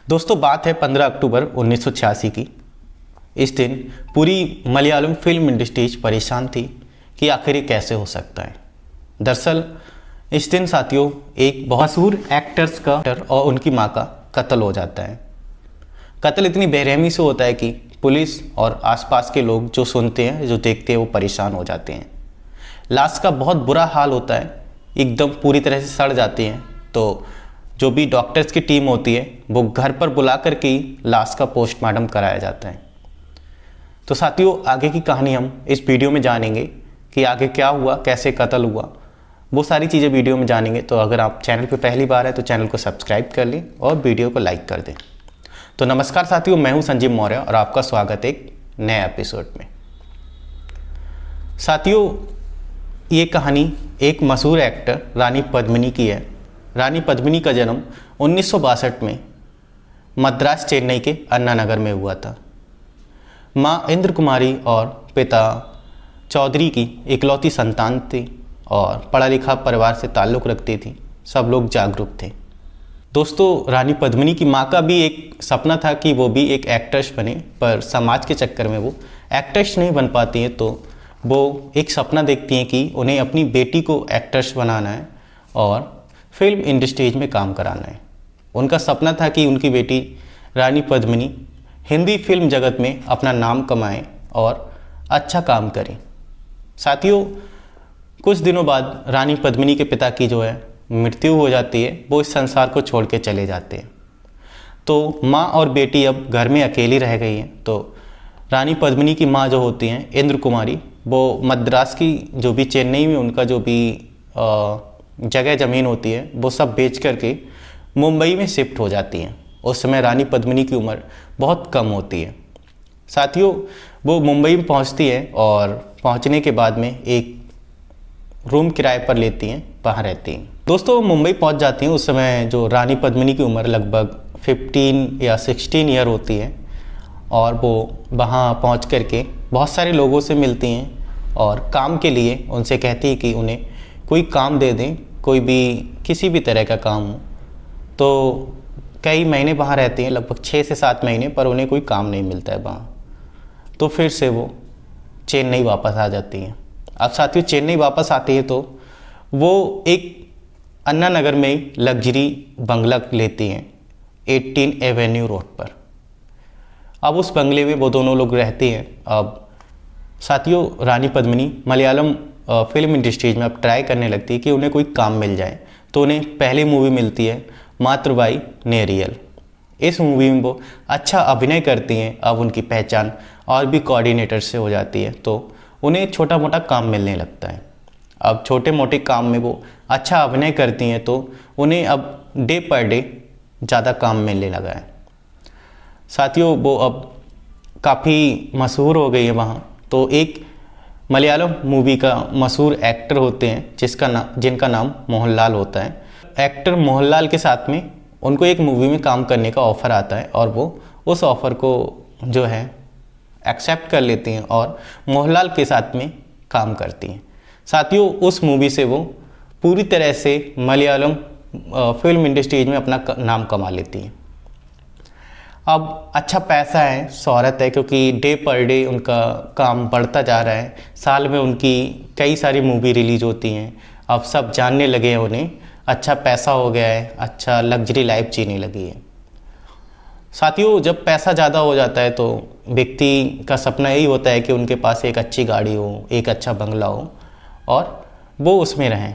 दोस्तों बात है 15 अक्टूबर 1986 की। इस दिन पूरी मलयालम फिल्म इंडस्ट्री परेशान थी कि आखिर ये कैसे हो सकता है। दरअसल इस दिन साथियों एक बहुत मशहूर एक्टर्स का और उनकी मां का कत्ल हो जाता है। कत्ल इतनी बेरहमी से होता है कि पुलिस और आसपास के लोग जो सुनते हैं जो देखते हैं वो परेशान हो जाते हैं। लाश का बहुत बुरा हाल होता है, एकदम पूरी तरह से सड़ जाती हैं। तो जो भी डॉक्टर्स की टीम होती है वो घर पर बुला कर के लाश का पोस्टमार्टम कराया जाता है। तो साथियों आगे की कहानी हम इस वीडियो में जानेंगे कि आगे क्या हुआ, कैसे कत्ल हुआ, वो सारी चीज़ें वीडियो में जानेंगे। तो अगर आप चैनल पर पहली बार है तो चैनल को सब्सक्राइब कर लें और वीडियो को लाइक कर दें। तो नमस्कार साथियों, मैं हूं संजीव मौर्य और आपका स्वागत है एक नए एपिसोड में। साथियों ये कहानी एक मशहूर एक्टर रानी पद्मिनी की है। रानी पद्मिनी का जन्म 1962 में मद्रास चेन्नई के अन्ना नगर में हुआ था। मां इंद्र कुमारी और पिता चौधरी की इकलौती संतान थी और पढ़ा लिखा परिवार से ताल्लुक़ रखती थी। सब लोग जागरूक थे। दोस्तों रानी पद्मिनी की मां का भी एक सपना था कि वो भी एक एक्ट्रेस बने, पर समाज के चक्कर में वो एक्ट्रेस नहीं बन पाती हैं। तो वो एक सपना देखती हैं कि उन्हें अपनी बेटी को एक्ट्रेस बनाना है और फिल्म इंडस्ट्रीज में काम कराना है। उनका सपना था कि उनकी बेटी रानी पद्मिनी हिंदी फिल्म जगत में अपना नाम कमाएं और अच्छा काम करें। साथियों कुछ दिनों बाद रानी पद्मिनी के पिता की जो है मृत्यु हो जाती है, वो इस संसार को छोड़ के चले जाते हैं। तो माँ और बेटी अब घर में अकेली रह गई हैं। तो रानी पद्मिनी की माँ जो होती हैं इंद्र कुमारी, वो मद्रास की जो भी चेन्नई में उनका जो भी जगह ज़मीन होती है वो सब बेच करके मुंबई में शिफ्ट हो जाती हैं। उस समय रानी पद्मिनी की उम्र बहुत कम होती है। साथियों वो मुंबई में पहुंचती है और पहुंचने के बाद में एक रूम किराए पर लेती हैं, वहाँ रहती हैं। दोस्तों मुंबई पहुंच जाती हैं। उस समय जो रानी पद्मिनी की उम्र लगभग 15 या 16 ईयर होती है और वो वहाँ पहुँच करके बहुत सारे लोगों से मिलती हैं और काम के लिए उनसे कहती है कि उन्हें कोई काम दे दें, कोई भी किसी भी तरह का काम हो। तो कई महीने वहाँ रहती हैं, लगभग 6 से 7 महीने, पर उन्हें कोई काम नहीं मिलता है वहाँ। तो फिर से वो चेन्नई वापस आ जाती हैं। अब साथियों चेन्नई वापस आती है तो वो एक अन्ना नगर में ही लग्जरी बंगला लेती हैं 18 एवेन्यू रोड पर। अब उस बंगले में वो दोनों लोग रहते हैं। अब साथियों रानी पद्मिनी मलयालम फिल्म इंडस्ट्रीज में अब ट्राई करने लगती है कि उन्हें कोई काम मिल जाए। तो उन्हें पहली मूवी मिलती है मातृबाई नेरियल। इस मूवी में वो अच्छा अभिनय करती हैं। अब उनकी पहचान और भी कोऑर्डिनेटर से हो जाती है, तो उन्हें छोटा मोटा काम मिलने लगता है। अब छोटे मोटे काम में वो अच्छा अभिनय करती हैं तो उन्हें अब डे पर डे ज़्यादा काम मिलने लगा है। साथियों वो अब काफ़ी मशहूर हो गई है वहाँ। तो एक मलयालम मूवी का मशहूर एक्टर होते हैं जिनका नाम मोहनलाल होता है। एक्टर मोहनलाल के साथ में उनको एक मूवी में काम करने का ऑफ़र आता है और वो उस ऑफ़र को जो है एक्सेप्ट कर लेती हैं और मोहनलाल के साथ में काम करती हैं। साथियों उस मूवी से वो पूरी तरह से मलयालम फिल्म इंडस्ट्रीज में अपना नाम कमा लेती हैं। अब अच्छा पैसा है, शोहरत है, क्योंकि डे पर डे उनका काम बढ़ता जा रहा है। साल में उनकी कई सारी मूवी रिलीज होती हैं। अब सब जानने लगे हैं उन्हें, अच्छा पैसा हो गया है, अच्छा लग्जरी लाइफ जीने लगी है। साथियों जब पैसा ज़्यादा हो जाता है तो व्यक्ति का सपना यही होता है कि उनके पास एक अच्छी गाड़ी हो, एक अच्छा बंगला हो और वो उसमें रहें।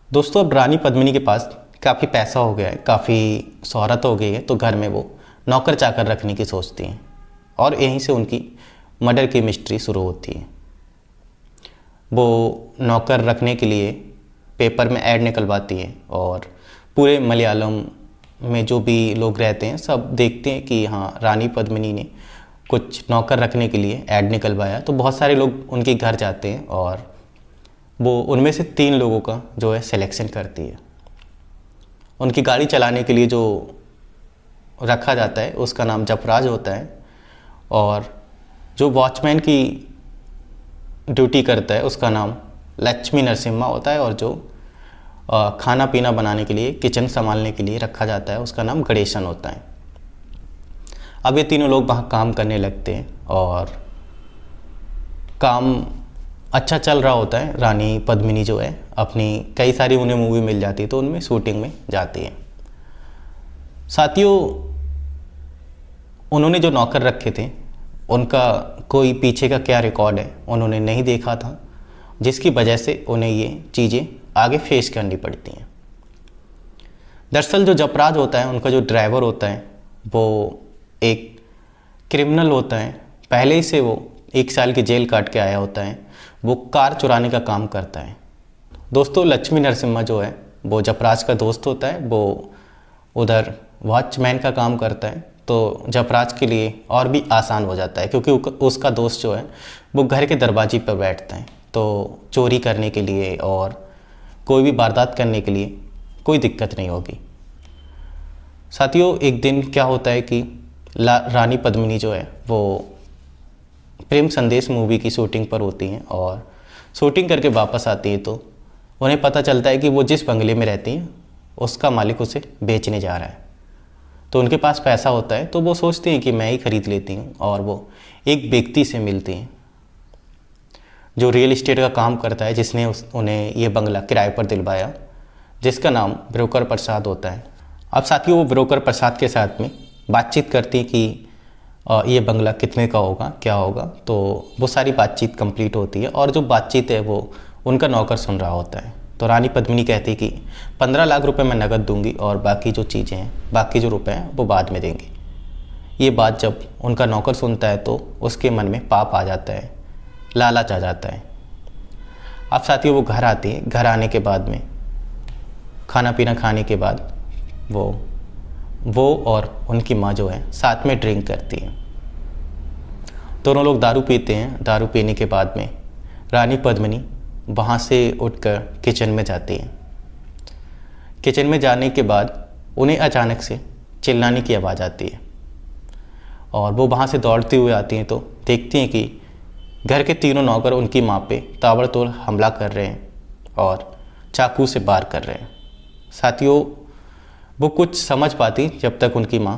दोस्तों अब रानी पद्मिनी के पास काफ़ी पैसा हो गया है, काफ़ी शोहरत हो गई है, तो घर में वो नौकर चाकर रखने की सोचती हैं और यहीं से उनकी मर्डर की मिस्ट्री शुरू होती है। वो नौकर रखने के लिए पेपर में ऐड निकलवाती है और पूरे मलयालम में जो भी लोग रहते हैं सब देखते हैं कि हाँ रानी पद्मिनी ने कुछ नौकर रखने के लिए ऐड निकलवाया। तो बहुत सारे लोग उनके घर जाते हैं और वो उनमें से 3 लोगों का जो है सिलेक्शन करती है। उनकी गाड़ी चलाने के लिए जो रखा जाता है उसका नाम जफराज होता है और जो वॉचमैन की ड्यूटी करता है उसका नाम लक्ष्मी नरसिम्हा होता है और जो खाना पीना बनाने के लिए, किचन संभालने के लिए रखा जाता है, उसका नाम गणेशन होता है। अब ये तीनों लोग वहाँ काम करने लगते हैं और काम अच्छा चल रहा होता है। रानी पद्मिनी जो है अपनी कई सारी उन्हें मूवी मिल जाती है तो उनमें शूटिंग में जाती है। साथियों, उन्होंने जो नौकर रखे थे उनका कोई पीछे का क्या रिकॉर्ड है उन्होंने नहीं देखा था, जिसकी वजह से उन्हें ये चीज़ें आगे फेस करनी पड़ती हैं। दरअसल जो जपराज होता है, उनका जो ड्राइवर होता है वो एक क्रिमिनल होता है। पहले ही से वो 1 साल की जेल काट के आया होता है। वो कार चुराने का काम करता है। दोस्तों, लक्ष्मी नरसिम्हा जो है वो जपराज का दोस्त होता है। वो उधर वॉचमैन का काम करता है, तो जपराज के लिए और भी आसान हो जाता है क्योंकि उसका दोस्त जो है वो घर के दरवाजे पर बैठता है, तो चोरी करने के लिए और कोई भी वारदात करने के लिए कोई दिक्कत नहीं होगी। साथियों, एक दिन क्या होता है कि रानी पद्मिनी जो है वो प्रेम संदेश मूवी की शूटिंग पर होती हैं और शूटिंग करके वापस आती हैं तो उन्हें पता चलता है कि वो जिस बंगले में रहती हैं उसका मालिक उसे बेचने जा रहा है। तो उनके पास पैसा होता है तो वो सोचती हैं कि मैं ही खरीद लेती हूँ और वो एक व्यक्ति से मिलती हैं जो रियल इस्टेट का काम करता है, जिसने उन्हें ये बंगला किराए पर दिलवाया, जिसका नाम ब्रोकर प्रसाद होता है। अब साथियों, वो ब्रोकर प्रसाद के साथ में बातचीत करती हैं कि ये बंगला कितने का होगा, क्या होगा। तो वो सारी बातचीत कंप्लीट होती है और जो बातचीत है वो उनका नौकर सुन रहा होता है। तो रानी पद्मिनी कहती कि 15 लाख रुपए मैं नकद दूंगी और बाकी जो चीज़ें हैं, बाकी जो रुपए हैं वो बाद में देंगे। ये बात जब उनका नौकर सुनता है तो उसके मन में पाप आ जाता है, लालच आ जाता है। अब साथियों, वो घर आती है। घर आने के बाद में खाना पीना खाने के बाद वो और उनकी माँ जो है साथ में ड्रिंक करती हैं। दोनों लोग दारू पीते हैं। दारू पीने के बाद में रानी पद्मिनी वहाँ से उठकर किचन में जाती हैं। किचन में जाने के बाद उन्हें अचानक से चिल्लाने की आवाज़ आती है और वो वहाँ से दौड़ती हुई आती हैं तो देखती हैं कि घर के तीनों नौकर उनकी माँ पे ताबड़तोड़ हमला कर रहे हैं और चाकू से वार कर रहे हैं। साथियों, वो कुछ समझ पाती जब तक उनकी माँ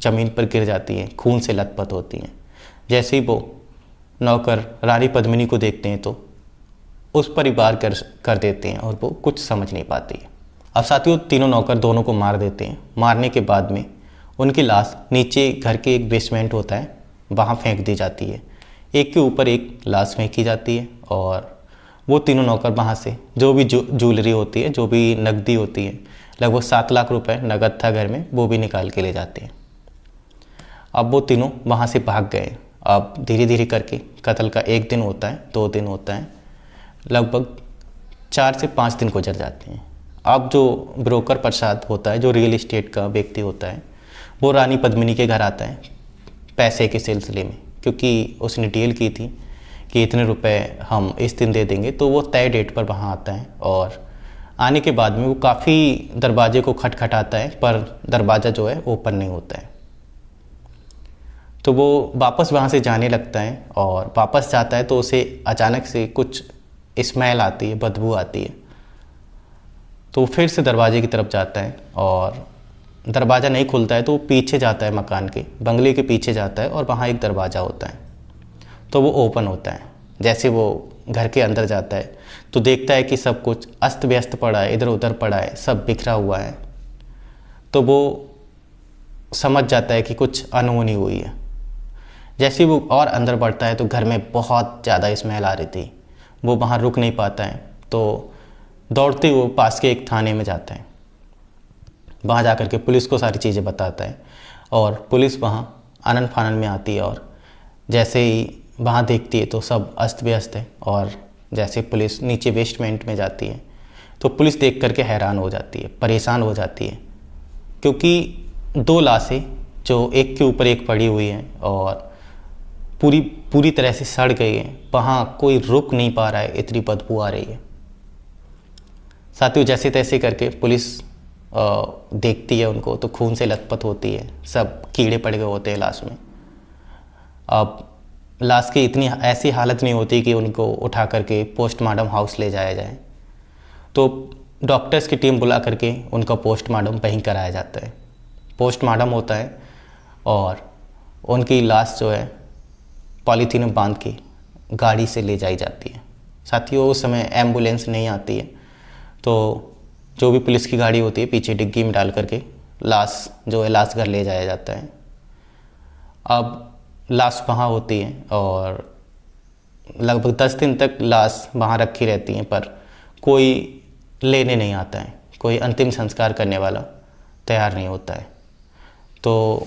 ज़मीन पर गिर जाती हैं, खून से लथपथ होती हैं। जैसे ही वो नौकर रानी पद्मिनी को देखते हैं तो उस पर ही वार कर देते हैं और वो कुछ समझ नहीं पाती। अब साथियों, तीनों नौकर दोनों को मार देते हैं। मारने के बाद में उनकी लाश नीचे घर के एक बेसमेंट होता है वहाँ फेंक दी जाती है। एक के ऊपर एक लाश फेंकी जाती है और वो तीनों नौकर वहाँ से जो भी ज्वेलरी होती है, जो भी नकदी होती है, लगभग 7 लाख रुपए नगद था घर में, वो भी निकाल के ले जाते हैं। अब वो तीनों वहाँ से भाग गए। अब धीरे धीरे करके कत्ल का 1 दिन होता है, 2 दिन होता है, लगभग 4 से 5 दिन गुजर जाते हैं। अब जो ब्रोकर प्रसाद होता है, जो रियल इस्टेट का व्यक्ति होता है, वो रानी पद्मिनी के घर आता है पैसे के सिलसिले में, क्योंकि उसने डील की थी कि इतने रुपए हम इस दिन दे देंगे। तो वो तय डेट पर वहाँ आता है और आने के बाद में वो काफ़ी दरवाजे को खटखटाता है पर दरवाज़ा जो है ओपन नहीं होता है। तो वो वापस वहाँ से जाने लगता है और वापस जाता है तो उसे अचानक से कुछ स्मेल आती है, बदबू आती है। तो फिर से दरवाजे की तरफ जाता है और दरवाज़ा नहीं खुलता है तो वो पीछे जाता है, मकान के बंगले के पीछे जाता है और वहाँ एक दरवाज़ा होता है तो वो ओपन होता है। जैसे वो घर के अंदर जाता है तो देखता है कि सब कुछ अस्त व्यस्त पड़ा है, इधर उधर पड़ा है, सब बिखरा हुआ है। तो वो समझ जाता है कि कुछ अनहोनी हुई है। जैसे वो और अंदर बढ़ता है तो घर में बहुत ज़्यादा स्मेल आ रही थी। वो वहाँ रुक नहीं पाता है तो दौड़ते हुए पास के एक थाने में जाता है। वहाँ जाकर के पुलिस को सारी चीज़ें बताता है और पुलिस वहाँ आनन फानन में आती है और जैसे ही वहाँ देखती है तो सब अस्त व्यस्त है। और जैसे पुलिस नीचे बेसमेंट में जाती है तो पुलिस देख करके हैरान हो जाती है, परेशान हो जाती है, क्योंकि 2 लाशें जो एक के ऊपर एक पड़ी हुई हैं और पूरी तरह से सड़ गई हैं, वहाँ कोई रुक नहीं पा रहा है, इतनी बदबू आ रही है। साथियों, जैसे तैसे करके पुलिस देखती है उनको तो खून से लथपथ होती है, सब कीड़े पड़ गए होते हैं लाश में। अब लाश की इतनी ऐसी हालत नहीं होती कि उनको उठा करके पोस्टमार्टम हाउस ले जाया जाए। तो डॉक्टर्स की टीम बुला करके उनका पोस्टमार्टम वहीं कराया जाता है। पोस्टमार्टम होता है और उनकी लाश जो है पॉलीथीन में बांध के गाड़ी से ले जाई जाती है। साथियों, उस समय एम्बुलेंस नहीं आती है, तो जो भी पुलिस की गाड़ी होती है पीछे डिग्गी में डाल करके लाश जो है लाश घर ले जाया जाता है। अब लाश वहाँ होती है और लगभग 10 दिन तक लाश वहाँ रखी रहती हैं, पर कोई लेने नहीं आता है, कोई अंतिम संस्कार करने वाला तैयार नहीं होता है। तो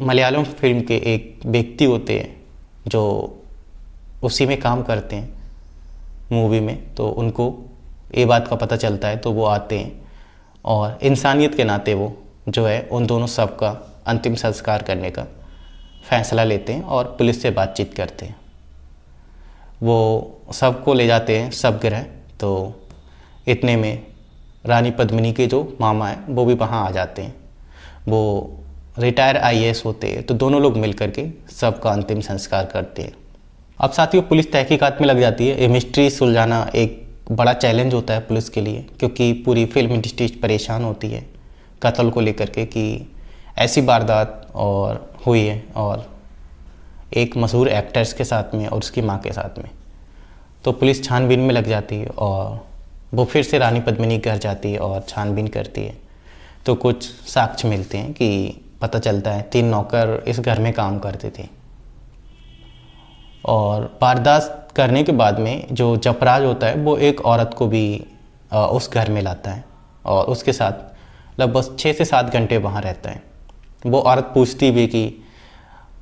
मलयालम फिल्म के एक व्यक्ति होते हैं जो उसी में काम करते हैं मूवी में, तो उनको ये बात का पता चलता है, तो वो आते हैं और इंसानियत के नाते वो जो है उन दोनों सब का अंतिम संस्कार करने का फैसला लेते हैं और पुलिस से बातचीत करते हैं। वो सबको ले जाते हैं शवगृह, तो इतने में रानी पद्मिनी के जो मामा हैं वो भी वहाँ आ जाते हैं। वो रिटायर आईएएस होते हैं, तो दोनों लोग मिल करके सबका अंतिम संस्कार करते हैं। अब साथियों, पुलिस तहकीकात में लग जाती है। ये मिस्ट्री सुलझाना एक बड़ा चैलेंज होता है पुलिस के लिए, क्योंकि पूरी फिल्म इंडस्ट्री परेशान होती है कत्ल को लेकर के कि ऐसी वारदात और हुई है और एक मशहूर एक्टर्स के साथ में और उसकी माँ के साथ में। तो पुलिस छानबीन में लग जाती है और वो फिर से रानी पद्मिनी के घर जाती है और छानबीन करती है। तो कुछ साक्ष्य मिलते हैं कि पता चलता है 3 नौकर इस घर में काम करते थे और वारदात करने के बाद में जो जपराज होता है वो एक औरत को भी उस घर में लाता है और उसके साथ लगभग 6 से 7 घंटे वहाँ रहता है। वो औरत पूछती भी कि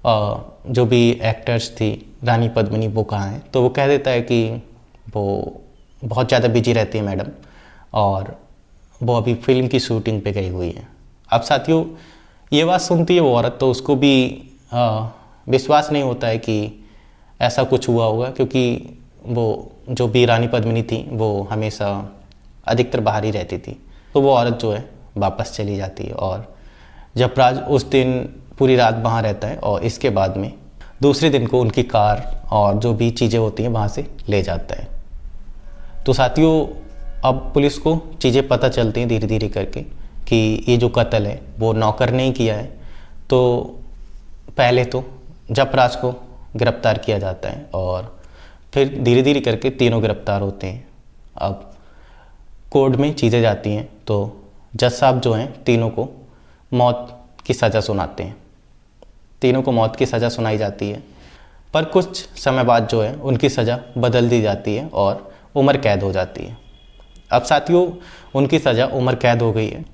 जो भी एक्टर्स थी रानी पद्मिनी वो कहाँ हैं, तो वो कह देता है कि वो बहुत ज़्यादा बिजी रहती है मैडम और वो अभी फिल्म की शूटिंग पे गई हुई है। अब साथियों, ये बात सुनती है वो औरत, तो उसको भी विश्वास नहीं होता है कि ऐसा कुछ हुआ होगा, क्योंकि वो जो भी रानी पद्मिनी थी वो हमेशा अधिकतर बाहर ही रहती थी। तो वो औरत जो है वापस चली जाती है और जपराज उस दिन पूरी रात वहाँ रहता है और इसके बाद में दूसरे दिन को उनकी कार और जो भी चीज़ें होती हैं वहाँ से ले जाता है। तो साथियों, अब पुलिस को चीज़ें पता चलती हैं धीरे धीरे करके कि ये जो कत्ल है वो नौकर ने ही किया है। तो पहले तो जपराज को गिरफ्तार किया जाता है और फिर धीरे धीरे करके तीनों गिरफ्तार होते हैं। अब कोर्ट में चीज़ें जाती हैं तो जज साहब जो हैं तीनों को मौत की सज़ा सुनाते हैं। तीनों को मौत की सज़ा सुनाई जाती है, पर कुछ समय बाद जो है उनकी सज़ा बदल दी जाती है और उम्र कैद हो जाती है। अब साथियों, उनकी सज़ा उम्र कैद हो गई है।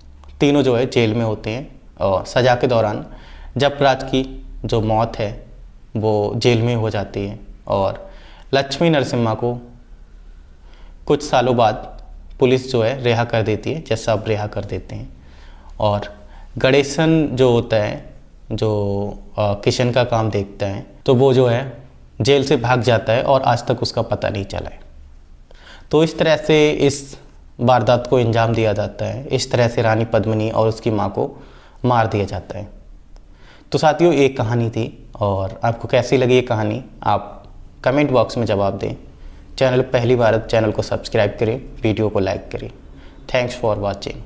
तीनों जो है जेल में होते हैं और सज़ा के दौरान जपराज की जो मौत है वो जेल में हो जाती है और लक्ष्मी नरसिम्हा को कुछ सालों बाद पुलिस जो है रिहा कर देती है, जज साहब रिहा कर देते हैं। और गणेशन जो होता है, जो किशन का काम देखता है, तो वो जो है जेल से भाग जाता है और आज तक उसका पता नहीं चला है। तो इस तरह से इस वारदात को अंजाम दिया जाता है। इस तरह से रानी पद्मिनी और उसकी माँ को मार दिया जाता है। तो साथियों, एक कहानी थी और आपको कैसी लगी ये कहानी आप कमेंट बॉक्स में जवाब दें। चैनल पहली बार चैनल को सब्सक्राइब करें, वीडियो को लाइक करें। Thanks for watching.